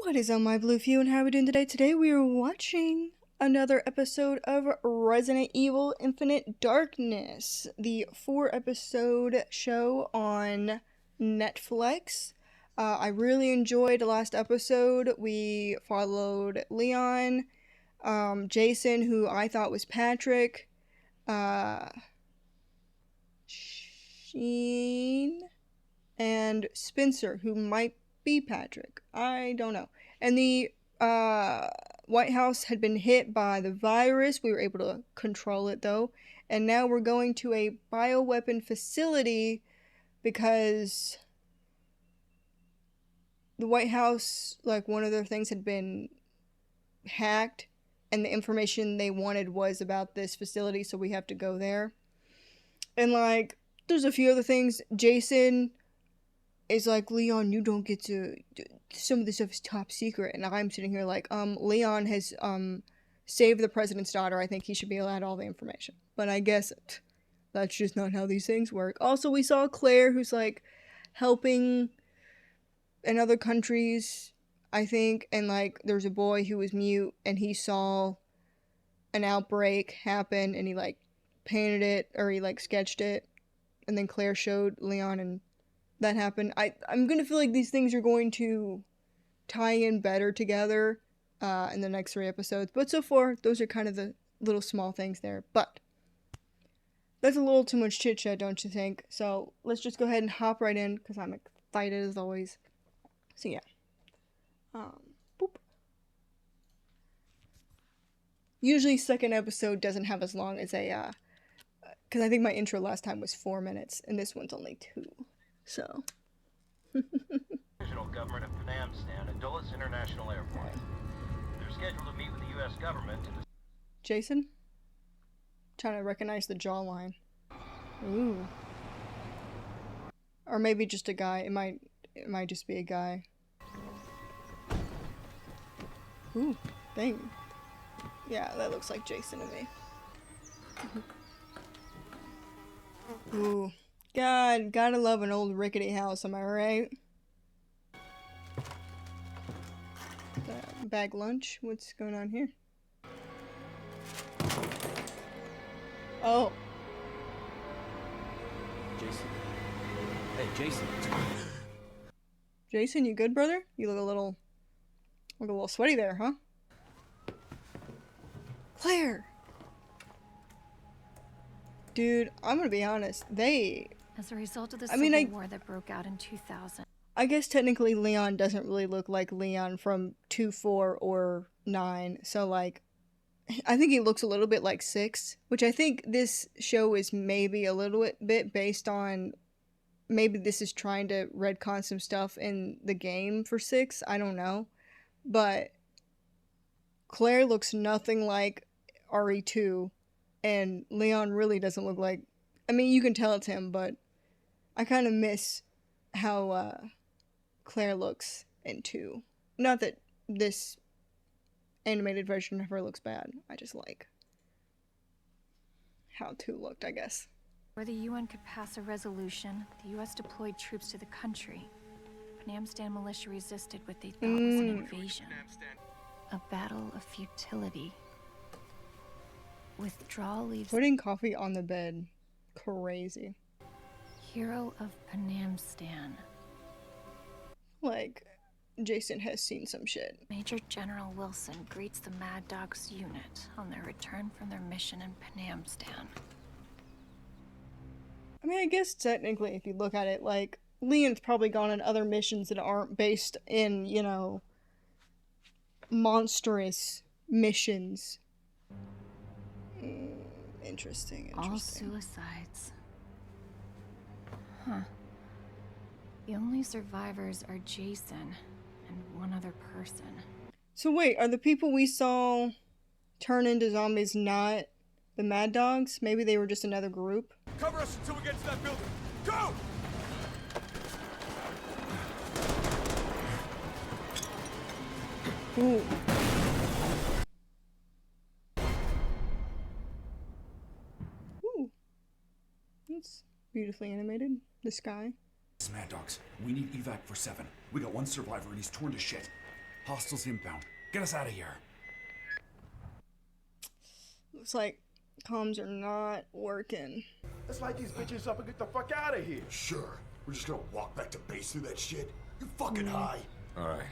What is on my Blue View and how are we doing today? Today we are watching another episode of Resident Evil Infinite Darkness, the 4-episode show on Netflix. I really enjoyed the last episode. We followed Leon, Jason, who I thought was Patrick, Sheen, and Spencer, who might be Patrick. I don't know. And the White House had been hit by the virus. We were able to control it though. And now we're going to a bioweapon facility because the White House, like, one of their things had been hacked and the information they wanted was about this facility, so we have to go there. And like, there's a few other things. Jason is like, Leon, you don't get to, some of this stuff is top secret. And I'm sitting here like, Leon has saved the president's daughter. I think he should be allowed all the information. But I guess that's just not how these things work. Also, we saw Claire, who's like helping in other countries, I think. And like, there's a boy who was mute and he saw an outbreak happen and he like painted it, or he like sketched it. And then Claire showed Leon and that happened. I'm gonna feel like these things are going to tie in better together in the next 3 episodes. But so far, those are kind of the little small things there. But that's a little too much chit chat, don't you think? So let's just go ahead and hop right in because I'm excited as always. So yeah. Boop. Usually, second episode doesn't have as long as a because I think my intro last time was 4 minutes and this one's only 2. So. Regional government of Panam Stan at Dulles International Airport. They're scheduled to meet with the U.S. government to Jason? Trying to recognize the jawline. Ooh. Or maybe just a guy. It might just be a guy. Ooh, dang. Yeah, that looks like Jason to me. Ooh. God, gotta love an old rickety house, am I right? Bag lunch? What's going on here? Oh. Jason. Hey, Jason. Jason, you good, brother? You look a little sweaty there, huh? Claire! Dude, I'm gonna be honest, As a result of the Civil War that broke out in 2000. I guess technically Leon doesn't really look like Leon from 2-4 or 9, so like, I think he looks a little bit like 6, which I think this show is maybe a little bit based on, maybe this is trying to retcon some stuff in the game for 6, I don't know, but Claire looks nothing like RE2, and Leon really doesn't look like, I mean, you can tell it's him, but I kind of miss how Claire looks in 2. Not that this animated version of her looks bad. I just like how 2 looked, I guess. Where the UN could pass a resolution, the US deployed troops to the country. Panam Stan militia resisted what they thought was an invasion. A battle of futility. Withdrawal leaves... Putting coffee on the bed. Crazy. Hero of Panam Stan. Like, Jason has seen some shit. Major General Wilson greets the Mad Dogs unit on their return from their mission in Panam Stan. I mean, I guess technically, if you look at it, like, Leon's probably gone on other missions that aren't based in, you know, monstrous missions. Interesting. All suicides. Huh. The only survivors are Jason and one other person. So wait, are the people we saw turn into zombies not the Mad Dogs? Maybe they were just another group? Cover us until we get to that building. Go! Ooh. Ooh. That's beautifully animated. The sky. Mad Dogs, we need evac for 7. We got 1 survivor and he's torn to shit. Hostiles inbound. Get us out of here. Looks like comms are not working. Let's light these bitches up and get the fuck out of here. Sure. We're just gonna walk back to base through that shit. You fucking high. All right.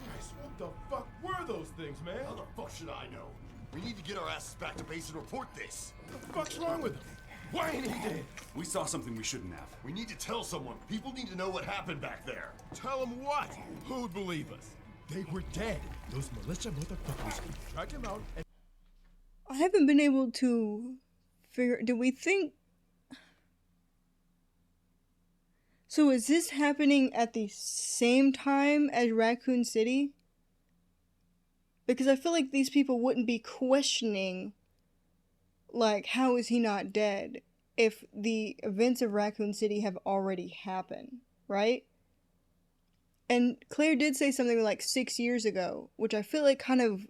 Christ, what the fuck were those things, man? How the fuck should I know? We need to get our asses back to base and report this. What the fuck's wrong with them? Why ain't he dead? We saw something we shouldn't have. We need to tell someone. People need to know what happened back there. Tell them what? Who'd believe us? They were dead. Those militia motherfuckers dragged him out and I haven't been able to figure. Do we think? So is this happening at the same time as Raccoon City? Because I feel like these people wouldn't be questioning, like, how is he not dead if the events of Raccoon City have already happened, right? And Claire did say something like 6 years ago, which I feel like kind of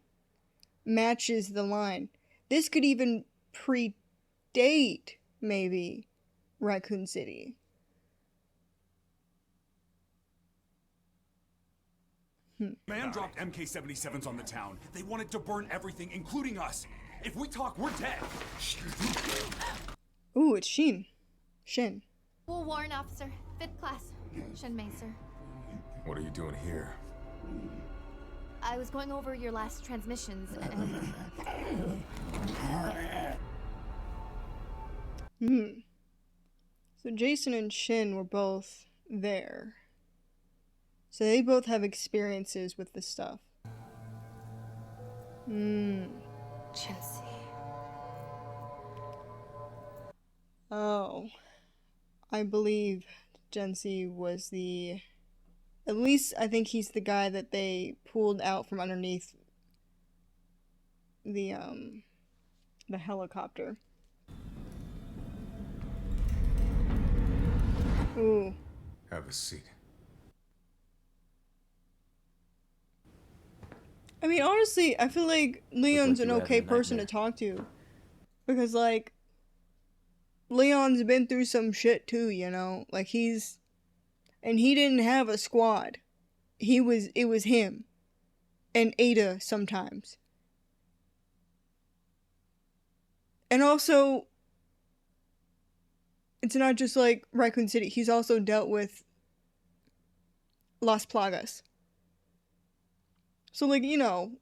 matches the line. This could even predate, maybe, Raccoon City. Man dropped MK-77s on the town. They wanted to burn everything, including us. If we talk, we're dead. Ooh, it's Shin. Full warrant officer, 5th class. Shen Mei, sir. What are you doing here? I was going over your last transmissions and... So Jason and Shin were both there. So they both have experiences with this stuff. Chelsea. Oh. I believe Jency was the... At least I think he's the guy that they pulled out from underneath the helicopter. Ooh. Have a seat. I mean, honestly, I feel like Leon's like an you okay having a person to nightmare. talk to. Because, like, Leon's been through some shit too, you know? Like, and he didn't have a squad. It was him. And Ada sometimes. And also, it's not just like Raccoon City. He's also dealt with Las Plagas. So, like, you know,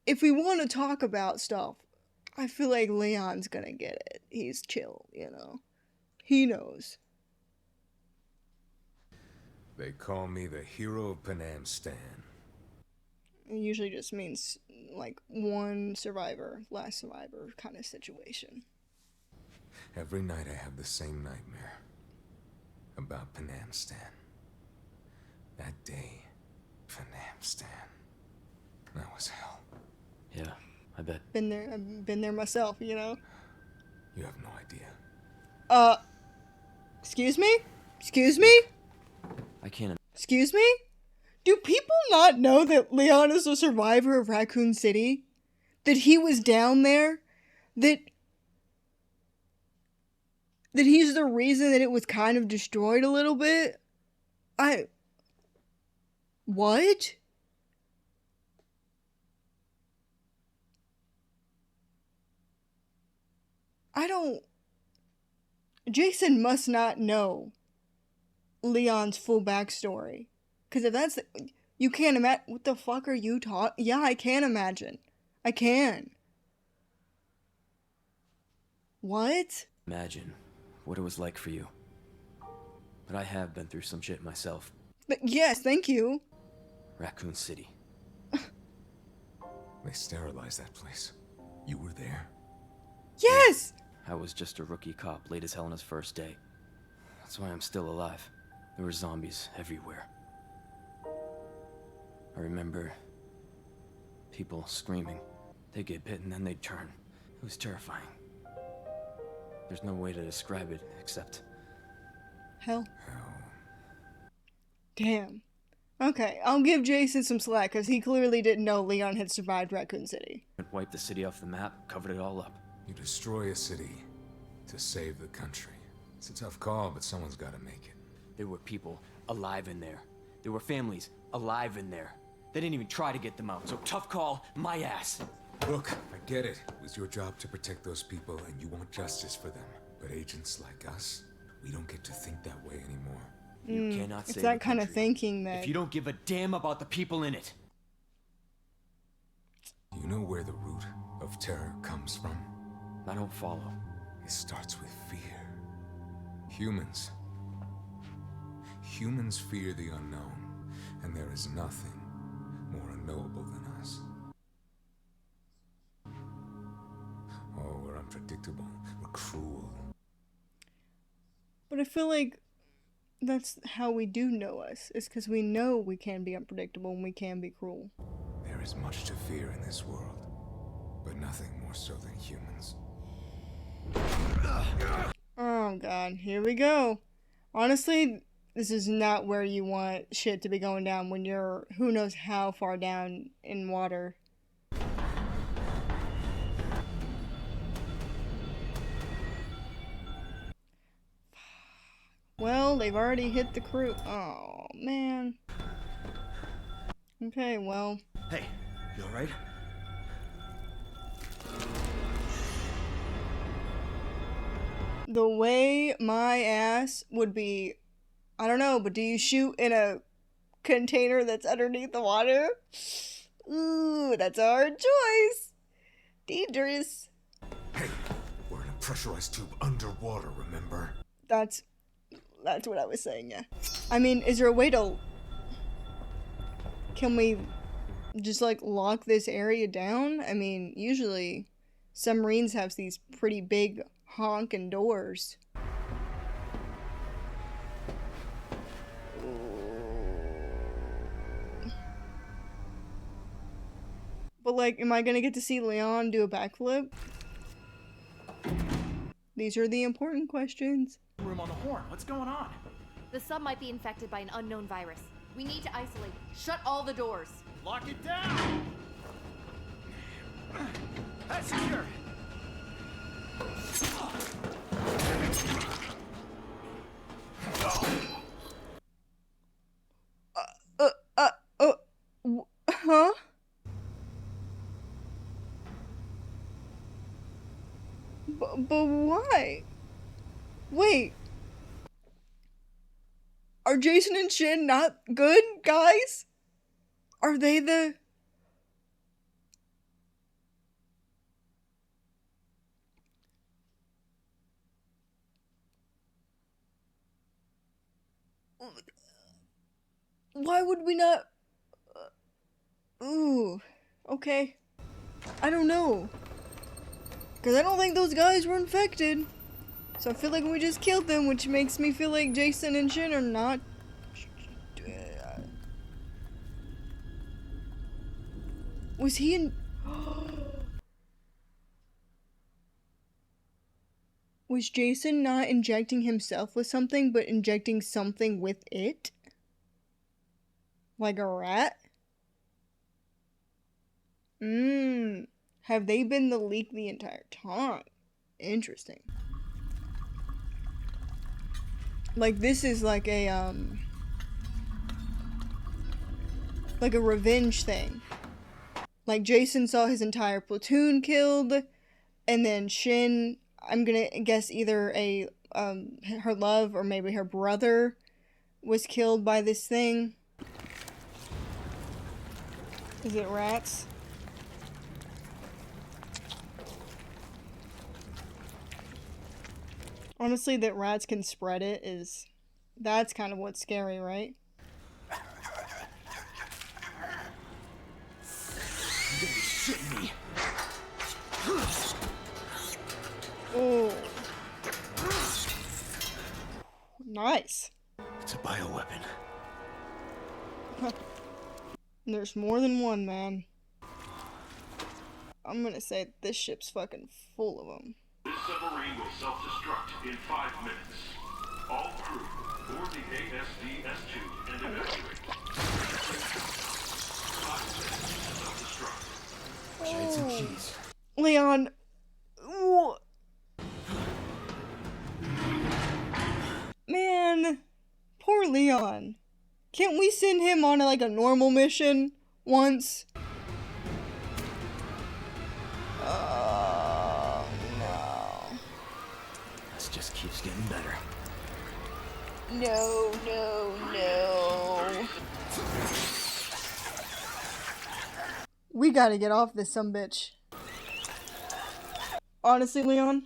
if we want to talk about stuff, I feel like Leon's gonna get it. He's chill, you know? He knows. They call me the hero of Panam Stan. It usually just means, like, one survivor, last survivor kind of situation. Every night I have the same nightmare. About Panam Stan. That day, Panam Stan. That was hell. Yeah, I bet. I've been there myself, you know? You have no idea. Excuse me? Excuse me? I can't. Excuse me? Do people not know that Leon is a survivor of Raccoon City? That he was down there? That he's the reason that it was kind of destroyed a little bit? What? Jason must not know Leon's full backstory. Because if that's... You can't imagine... What the fuck are you talking... Yeah, I can imagine. I can. What? Imagine what it was like for you. But I have been through some shit myself. But yes, thank you. Raccoon City. They sterilized that place. You were there? Yes! I was just a rookie cop, late as hell on his first day. That's why I'm still alive. There were zombies everywhere. I remember people screaming. They'd get bit and then they'd turn. It was terrifying. There's no way to describe it except... Hell. Hell. Damn. Okay, I'll give Jason some slack, because he clearly didn't know Leon had survived Raccoon City. It wiped the city off the map, covered it all up. You destroy a city to save the country. It's a tough call, but someone's gotta make it. There were people alive in there. There were families alive in there. They didn't even try to get them out, so tough call, my ass. Look, I get it. It was your job to protect those people, and you want justice for them. But agents like us, we don't get to think that way anymore. You cannot It's save that the kind of country thinking that. if you don't give a damn about the people in it. Do you know where the root of terror comes from? I don't follow. It starts with fear. Humans. Humans fear the unknown, and there is nothing more unknowable than us. Oh, we're unpredictable. We're cruel. But I feel like that's how we do know us. It's because we know we can be unpredictable and we can be cruel. There is much to fear in this world, but nothing more so than humans. Oh god, here we go. Honestly, this is not where you want shit to be going down when you're who knows how far down in water. Well, they've already hit the crew. Oh, man. Okay, well. Hey, you alright? The way my ass would be, I don't know, but do you shoot in a container that's underneath the water? Ooh, that's a hard choice. Dangerous. Hey, we're in a pressurized tube underwater, remember? That's what I was saying, yeah. I mean, is there a way to... Can we just, like, lock this area down? I mean, usually submarines have these pretty big honking doors. But, like, am I gonna get to see Leon do a backflip? These are the important questions. Room on the Horn. What's going on? The sub might be infected by an unknown virus. We need to isolate. Shut all the doors. Lock it down! That's secure. Huh? But why? Wait. Are Jason and Shin not good guys? Are they the... Why would we not... Ooh. Okay. I don't know. Because I don't think those guys were infected. So I feel like we just killed them, which makes me feel like Jason and Shin are not... Was he in... Was Jason not injecting himself with something, but injecting something with it? Like a rat? Have they been the leak the entire time? Interesting. Like, this is like a revenge thing. Like, Jason saw his entire platoon killed, and then Shin, I'm gonna guess either her love or maybe her brother was killed by this thing. Is it rats? Honestly, that rats can spread it that's kind of what's scary, right? You gotta be shitting me. Oh. Nice. It's a bioweapon. There's more than one, man. I'm gonna say this ship's fucking full of them. This submarine will self-destruct in 5 minutes. All crew, board the ASDS-2 and evacuate. 5 minutes to self-destruct. Shades and cheese. Leon. Ooh. Man. Poor Leon. Can't we send him on like a normal mission once? Oh, no. This just keeps getting better. No, no, no. We gotta get off this sumbitch. Honestly, Leon,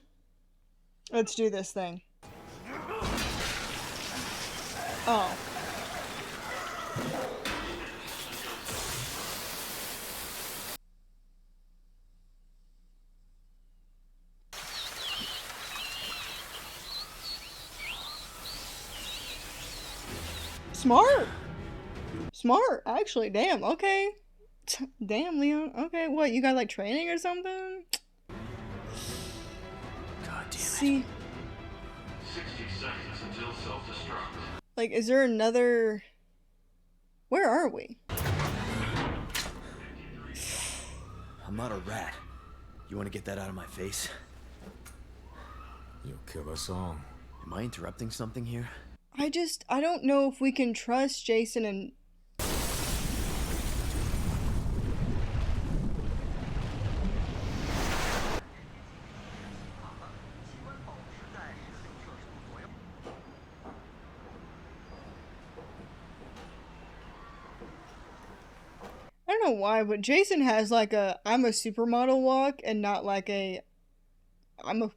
let's do this thing. Oh. Smart. Smart, actually. Damn, okay. Damn, Leon. Okay, what, you got like training or something? God damn it. See, 60 seconds until self-destruct. like, is there another... Where are we? I'm not a rat. You want to get that out of my face? You'll kill us all. Am I interrupting something here? I don't know if we can trust Jason and... I don't know why, but Jason has like a I'm a supermodel walk and not like a I'm a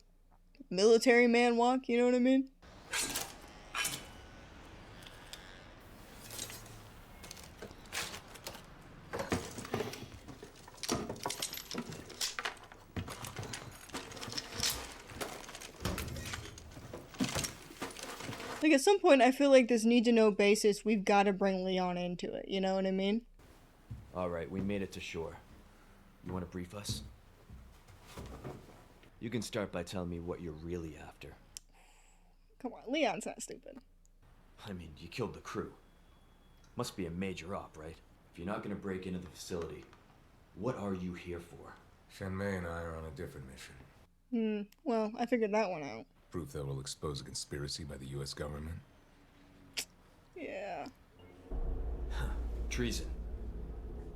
military man walk, you know what I mean? Like, at some point, I feel like this need-to-know basis, we've got to bring Leon into it, you know what I mean? Alright, we made it to shore. You want to brief us? You can start by telling me what you're really after. Come on, Leon's not stupid. I mean, you killed the crew. Must be a major op, right? If you're not gonna break into the facility, what are you here for? Shen Mei and I are on a different mission. Well, I figured that one out. Proof that will expose a conspiracy by the US government. Yeah. Treason.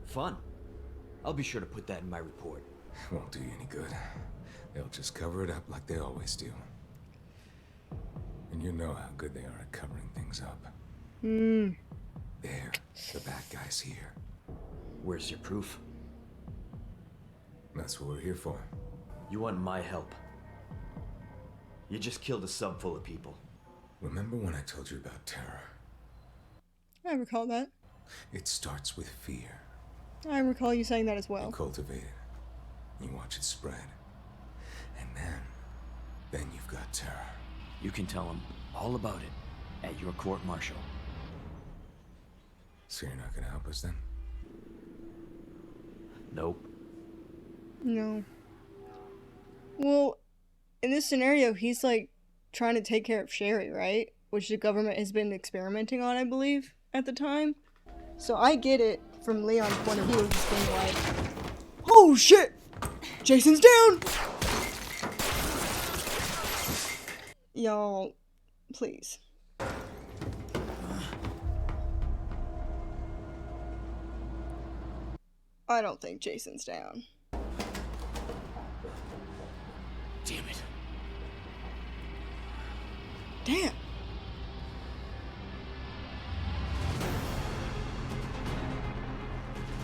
Fun. I'll be sure to put that in my report. Won't do you any good. They'll just cover it up like they always do. And you know how good they are at covering things up. There, the bad guy's here. Where's your proof? That's what we're here for. You want my help? You just killed a sub full of people. Remember when I told you about terror? I recall that. It starts with fear. I recall you saying that as You well. cultivate it. You watch it spread. And then you've got terror. You can tell them all about it at your court-martial. So you're not gonna help us then? Nope. No. Well, in this scenario, he's like trying to take care of Sherry, right? Which the government has been experimenting on, I believe, at the time. So I get it from Leon's point of view, just being like, oh shit! Jason's down! Y'all, please. I don't think Jason's down. Damn it. Damn.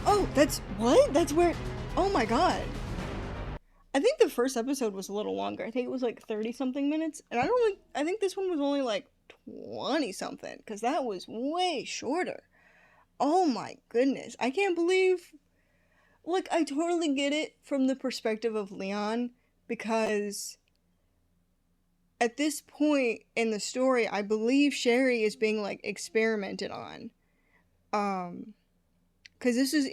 Oh, that's what? That's where. Oh my god. I think the first episode was a little longer. I think it was like 30 something minutes. And I think this one was only like 20 something. Because that was way shorter. Oh my goodness. I can't believe. Like, I totally get it from the perspective of Leon. Because at this point in the story, I believe Sherry is being like experimented on. Because this is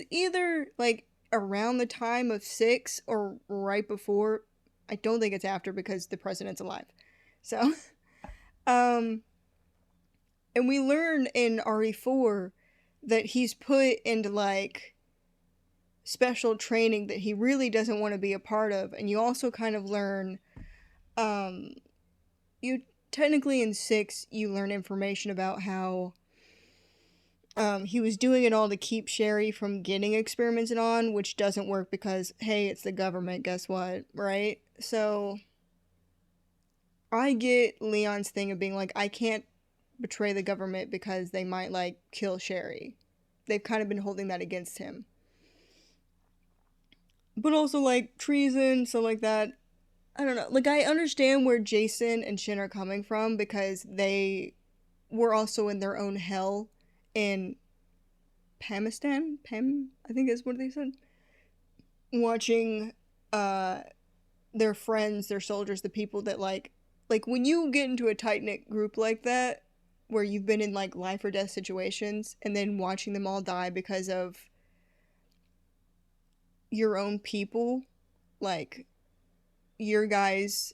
either like around the time of 6 or right before. I don't think it's after because the president's alive. So, and we learn in RE4 that he's put into like special training that he really doesn't want to be a part of. And you also kind of learn, you technically in 6, you learn information about how He was doing it all to keep Sherry from getting experimented on, which doesn't work because, hey, it's the government, guess what, right? So, I get Leon's thing of being like, I can't betray the government because they might, like, kill Sherry. They've kind of been holding that against him. But also, like, treason, stuff like that. I don't know. Like, I understand where Jason and Shin are coming from because they were also in their own hell in Pamistan? I think is what they said. Watching their friends, their soldiers, the people that like when you get into a tight-knit group like that, where you've been in like life or death situations, and then watching them all die because of your own people, like your guys'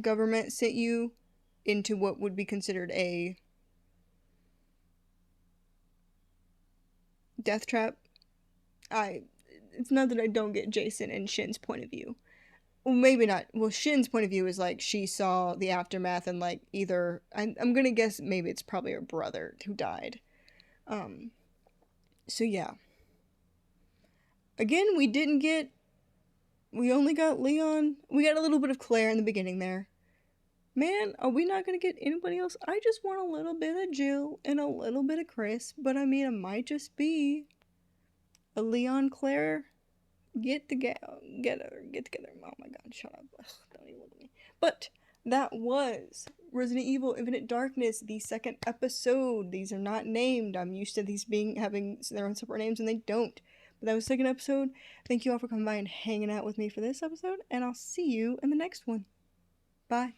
government sent you into what would be considered a death trap. It's not that I don't get Jason and Shin's point of view. Well, maybe not. Well, Shin's point of view is like she saw the aftermath and like either I'm gonna guess maybe it's probably her brother who died. So yeah. Again, we only got Leon. We got a little bit of Claire in the beginning there. Man, are we not gonna get anybody else? I just want a little bit of Jill and a little bit of Chris, but I mean, it might just be a Leon Claire get together. Oh my god, shut up. Ugh, don't even look at me. But that was Resident Evil Infinite Darkness, the second episode. These are not named. I'm used to these having their own separate names, and they don't. But that was the second episode. Thank you all for coming by and hanging out with me for this episode, and I'll see you in the next one. Bye.